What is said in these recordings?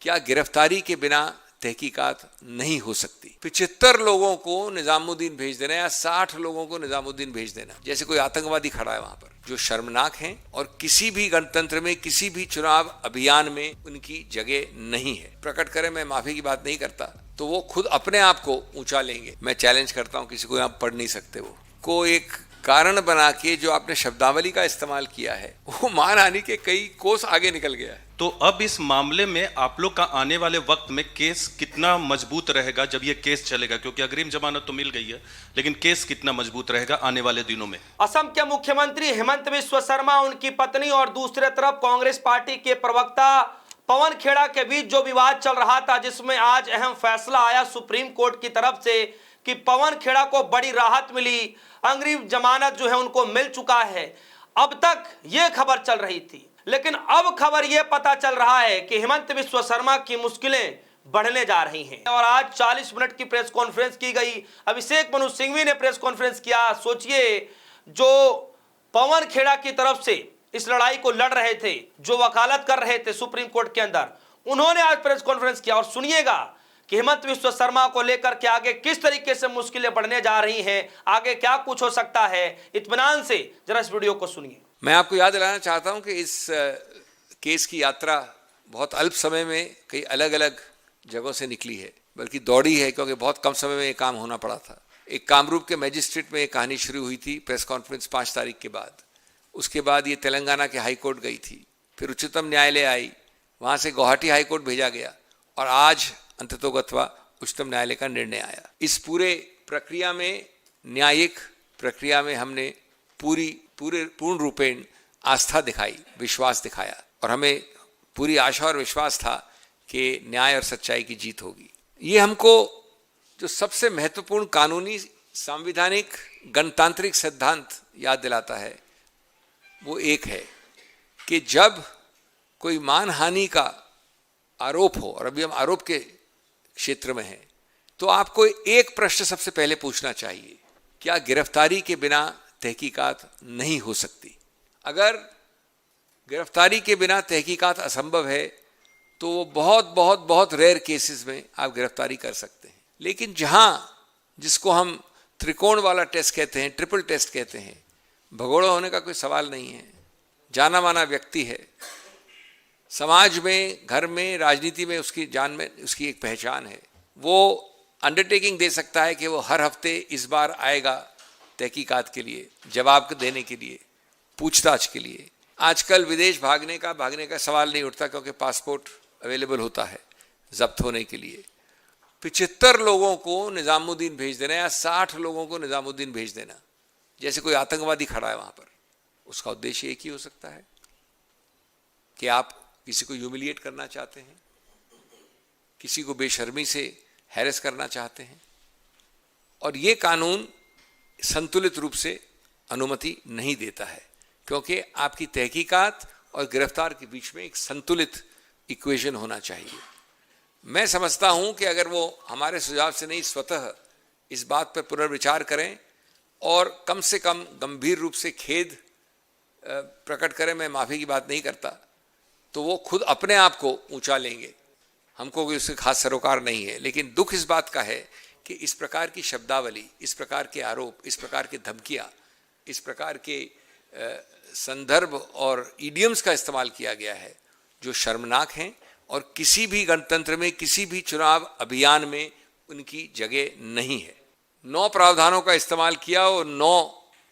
क्या गिरफ्तारी के बिना तहकीकात नहीं हो सकती? 75 लोगों को निजामुद्दीन भेज देना या 60 लोगों को निजामुद्दीन भेज देना जैसे कोई आतंकवादी खड़ा है वहां पर, जो शर्मनाक है और किसी भी गणतंत्र में किसी भी चुनाव अभियान में उनकी जगह नहीं है। प्रकट करें, मैं माफी की बात नहीं करता, तो वो खुद अपने आप को ऊंचा लेंगे। मैं चैलेंज करता हूं, किसी को आप पढ़ नहीं सकते वो को एक कारण बना के जो आपने शब्दावली का इस्तेमाल किया है वो मानहानि के कई कोस आगे निकल गया है। तो अब इस मामले में आप लोग का आने वाले वक्त में केस कितना मजबूत रहेगा जब ये केस चलेगा? क्योंकि अग्रिम जमानत तो मिल गई है, लेकिन केस कितना मजबूत रहेगा आने वाले दिनों में? असम के मुख्यमंत्री हेमंत बिस्वा शर्मा, उनकी पत्नी और दूसरे तरफ कांग्रेस पार्टी के प्रवक्ता पवन खेड़ा के बीच जो विवाद चल रहा था, जिसमें आज अहम फैसला आया सुप्रीम कोर्ट की तरफ से कि पवन खेड़ा को बड़ी राहत मिली, अग्रिम जमानत जो है उनको मिल चुका है। अब तक यह खबर चल रही थी, लेकिन अब खबर यह पता चल रहा है कि हेमंत बिस्वा शर्मा की मुश्किलें बढ़ने जा रही हैं और आज 40 मिनट की प्रेस कॉन्फ्रेंस की गई। अभिषेक मनु सिंघवी ने प्रेस कॉन्फ्रेंस किया। सोचिए, जो पवन खेड़ा की तरफ से इस लड़ाई को लड़ रहे थे, जो वकालत कर रहे थे सुप्रीम कोर्ट के अंदर, उन्होंने आज प्रेस कॉन्फ्रेंस किया और सुनिएगा कि हेमंत बिस्वा शर्मा को लेकर के आगे किस तरीके से मुश्किलें बढ़ने जा रही हैं, आगे क्या कुछ हो सकता है। इत्मीनान से जरा इस वीडियो को सुनिए। मैं आपको याद दिलाना चाहता हूं कि इस केस की यात्रा बहुत अल्प समय में कई अलग अलग जगहों से निकली है, बल्कि दौड़ी है, क्योंकि बहुत कम समय में ये काम होना पड़ा था। एक कामरूप के मजिस्ट्रेट में ये कहानी शुरू हुई थी प्रेस कॉन्फ्रेंस 5 तारीख के बाद। उसके बाद ये तेलंगाना के हाई कोर्ट गई थी, फिर उच्चतम न्यायालय आई, वहाँ से गुवाहाटी हाई कोर्ट भेजा गया और आज अंततोगत्वा उच्चतम न्यायालय का निर्णय आया। इस पूरे प्रक्रिया में, न्यायिक प्रक्रिया में हमने पूर्ण रूपेण आस्था दिखाई, विश्वास दिखाया और हमें पूरी आशा और विश्वास था कि न्याय और सच्चाई की जीत होगी। ये हमको जो सबसे महत्वपूर्ण कानूनी, संवैधानिक, गणतांत्रिक सिद्धांत याद दिलाता है वो एक है कि जब कोई मानहानि का आरोप हो, और अभी हम आरोप के क्षेत्र में हैं, तो आपको एक प्रश्न सबसे पहले पूछना चाहिए, क्या गिरफ्तारी के बिना तहकीकात नहीं हो सकती? अगर गिरफ्तारी के बिना तहकीकात असंभव है तो वो बहुत बहुत बहुत रेयर केसेस में आप गिरफ्तारी कर सकते हैं। लेकिन जिसको हम त्रिकोण वाला टेस्ट कहते हैं, ट्रिपल टेस्ट कहते हैं, भगोड़ा होने का कोई सवाल नहीं है, जाना माना व्यक्ति है, समाज में, घर में, राजनीति में उसकी जान में उसकी एक पहचान है, वो अंडरटेकिंग दे सकता है कि वो हर हफ्ते इस बार आएगा तहकीकात के लिए, जवाब देने के लिए, पूछताछ के लिए। आजकल विदेश भागने का सवाल नहीं उठता, क्योंकि पासपोर्ट अवेलेबल होता है जब्त होने के लिए। 75 लोगों को निजामुद्दीन भेज देना या 60 लोगों को निजामुद्दीन भेज देना जैसे कोई आतंकवादी खड़ा है वहां पर, उसका उद्देश्य एक ही हो सकता है कि आप किसी को ह्यूमिलिएट करना चाहते हैं, किसी को बेशर्मी से हैरेस करना चाहते हैं, और ये कानून संतुलित रूप से अनुमति नहीं देता है, क्योंकि आपकी तहकीकात और गिरफ्तार के बीच में एक संतुलित इक्वेशन होना चाहिए। मैं समझता हूं कि अगर वो हमारे सुझाव से नहीं, स्वतः इस बात पर पुनर्विचार करें और कम से कम गंभीर रूप से खेद प्रकट करें, मैं माफी की बात नहीं करता, तो वो खुद अपने आप को ऊंचा लेंगे। हमको कोई उससे खास सरोकार नहीं है, लेकिन दुख इस बात का है कि इस प्रकार की शब्दावली, इस प्रकार के आरोप, इस प्रकार के धमकियां, इस प्रकार के संदर्भ और इडियम्स का इस्तेमाल किया गया है जो शर्मनाक हैं और किसी भी गणतंत्र में, किसी भी चुनाव अभियान में उनकी जगह नहीं है। 9 प्रावधानों का इस्तेमाल किया और 9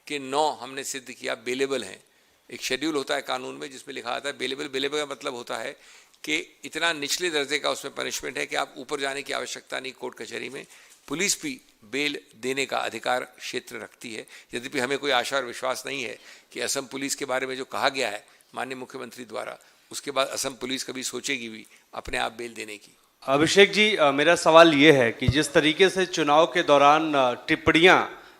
के 9 हमने सिद्ध किया बेलेबल हैं। एक शेड्यूल होता है कानून में जिसमें लिखा आता है बेलेबल। बेलेबल का मतलब होता है कि इतना निचले दर्जे का उसमें पनिशमेंट है कि आप ऊपर जाने की आवश्यकता नहीं कोर्ट कचहरी में। पुलिस भी बेल देने का अधिकार क्षेत्र रखती है, यद्यपि हमें कोई आशा और विश्वास नहीं है कि असम पुलिस के बारे में जो कहा गया है माननीय मुख्यमंत्री द्वारा, उसके बाद असम पुलिस कभी सोचेगी भी अपने आप बेल देने की। अभिषेक जी, मेरा सवाल ये है कि जिस तरीके से चुनाव के दौरान टिप्पणियां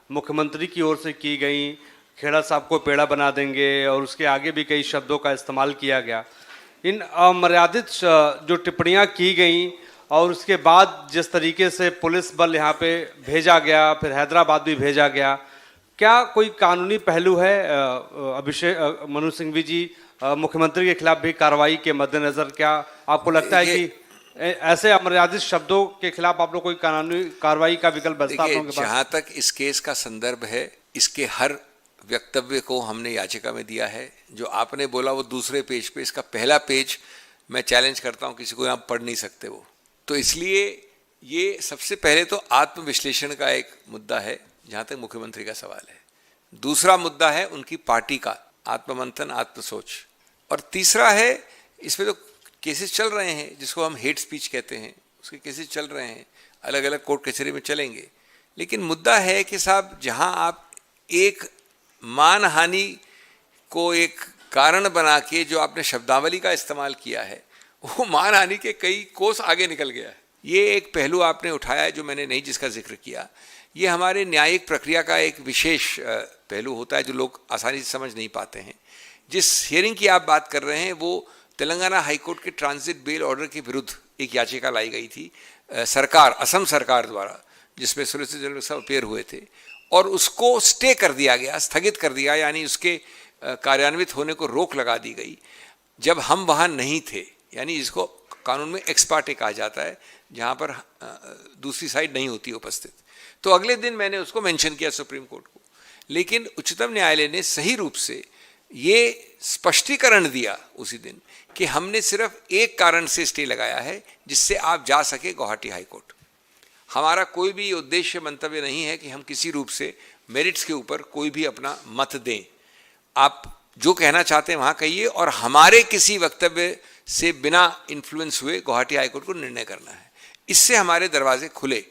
मुख्यमंत्री की ओर से की गई, खेड़ा साहब को पेड़ा बना देंगे और उसके आगे भी कई शब्दों का इस्तेमाल किया गया, इन अमर्यादित जो टिप्पणियां की गई और उसके बाद जिस तरीके से पुलिस बल यहाँ पे भेजा गया, फिर हैदराबाद भी भेजा गया, क्या कोई कानूनी पहलू है? अभिषेक मनु सिंघवी जी, मुख्यमंत्री के खिलाफ भी कार्रवाई के मद्देनजर क्या आपको लगता है कि ऐसे अमर्यादित शब्दों के खिलाफ आप लोग कोई कानूनी कार्रवाई का विकल्प बचता आप देखिए, लोगों के पास? जहां तक इस केस का संदर्भ है, इसके हर वक्तव्य को हमने याचिका में दिया है। जो आपने बोला वो दूसरे पेज पे, इसका पहला पेज मैं चैलेंज करता हूं, किसी को आप पढ़ नहीं सकते वो। तो इसलिए ये सबसे पहले तो आत्मविश्लेषण का एक मुद्दा है जहां तक मुख्यमंत्री का सवाल है। दूसरा मुद्दा है उनकी पार्टी का आत्ममंथन, आत्मसोच। और तीसरा है, इसमें तो केसेस चल रहे हैं जिसको हम हेट स्पीच कहते हैं, उसके केसेस चल रहे हैं, अलग अलग कोर्ट कचहरी में चलेंगे। लेकिन मुद्दा है कि साहब, जहां आप एक मानहानि को एक कारण बना के जो आपने शब्दावली का इस्तेमाल किया है, वो मानहानि के कई कोस आगे निकल गया है। ये एक पहलू आपने उठाया है जो मैंने नहीं जिसका जिक्र किया। ये हमारे न्यायिक प्रक्रिया का एक विशेष पहलू होता है जो लोग आसानी से समझ नहीं पाते हैं। जिस हियरिंग की आप बात कर रहे हैं वो तेलंगाना हाईकोर्ट के ट्रांजिट बेल ऑर्डर के विरुद्ध एक याचिका लाई गई थी सरकार, असम सरकार द्वारा, जिसमें सोलिसिटर जनरल साहब अपेयर हुए थे, और उसको स्टे कर दिया गया, स्थगित कर दिया, यानी उसके कार्यान्वित होने को रोक लगा दी गई जब हम वहाँ नहीं थे। यानी इसको कानून में एक्स पार्टे कहा जाता है, जहाँ पर दूसरी साइड नहीं होती उपस्थित। तो अगले दिन मैंने उसको मेंशन किया सुप्रीम कोर्ट को, लेकिन उच्चतम न्यायालय ने सही रूप से ये स्पष्टीकरण दिया उसी दिन कि हमने सिर्फ एक कारण से स्टे लगाया है जिससे आप जा सके गुवाहाटी हाईकोर्ट। हमारा कोई भी उद्देश्य मंतव्य नहीं है कि हम किसी रूप से मेरिट्स के ऊपर कोई भी अपना मत दें। आप जो कहना चाहते हैं वहाँ कहिए, और हमारे किसी वक्तव्य से बिना इन्फ्लुएंस हुए गुवाहाटी हाईकोर्ट को निर्णय करना है। इससे हमारे दरवाजे खुले।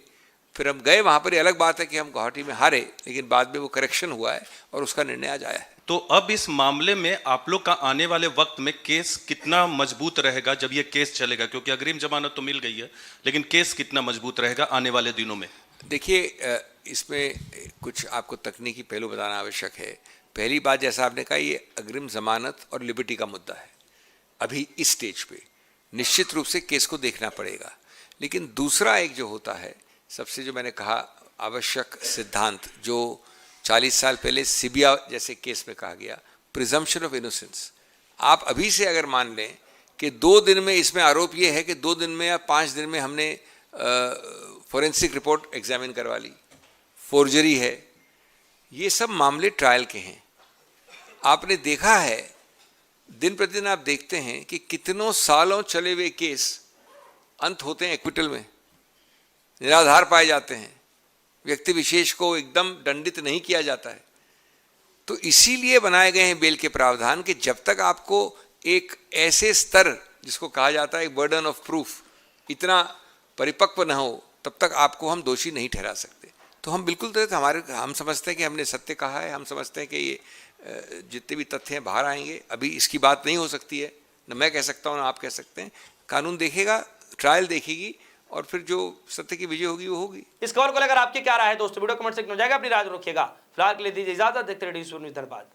फिर हम गए वहाँ पर, ये अलग बात है कि हम गुवाहाटी में हारे, लेकिन बाद में वो करेक्शन हुआ है और उसका निर्णय आज आया है। तो अब इस मामले में आप लोग का आने वाले वक्त में केस कितना मजबूत रहेगा जब ये केस चलेगा? क्योंकि अग्रिम जमानत तो मिल गई है, लेकिन केस कितना मजबूत रहेगा आने वाले दिनों में? देखिए, इसमें कुछ आपको तकनीकी पहलू बताना आवश्यक है। पहली बात, जैसा आपने कहा, ये अग्रिम जमानत और लिबर्टी का मुद्दा है। अभी इस स्टेज पे निश्चित रूप से केस को देखना पड़ेगा। लेकिन दूसरा एक जो होता है, सबसे जो मैंने कहा आवश्यक सिद्धांत, जो 40 साल पहले सिबिया जैसे केस में कहा गया, प्रिजम्पशन ऑफ इनोसेंस। आप अभी से अगर मान लें कि 2 दिन में, इसमें आरोप ये है कि 2 दिन में या 5 दिन में हमने फोरेंसिक रिपोर्ट एग्जामिन करवा ली, फोर्जरी है, ये सब मामले ट्रायल के हैं। आपने देखा है, दिन प्रतिदिन आप देखते हैं कि कितनों सालों चले हुए केस अंत होते हैं एक्विटल में, निराधार पाए जाते हैं, व्यक्ति विशेष को एकदम दंडित नहीं किया जाता है। तो इसीलिए बनाए गए हैं बेल के प्रावधान कि जब तक आपको एक ऐसे स्तर, जिसको कहा जाता है बर्डन ऑफ प्रूफ, इतना परिपक्व न हो, तब तक आपको हम दोषी नहीं ठहरा सकते। तो हम बिल्कुल, तो हम समझते हैं कि हमने सत्य कहा है, हम समझते हैं कि ये जितने भी तथ्य हैं बाहर आएंगे। अभी इसकी बात नहीं हो सकती है, न मैं कह सकता हूँ, न आप कह सकते हैं। कानून देखेगा, ट्रायल देखेगी, और फिर जो सत्य की विजय होगी वो होगी। इस खबर को लेकर आपकी क्या राय है दोस्तों? वीडियो कमेंट सेक्शन में जाएगा, अपनी राय रखिएगा। फिलहाल के लिए दीजिए इजाजत। देखते रहिए न्यूज़ धन्यवाद।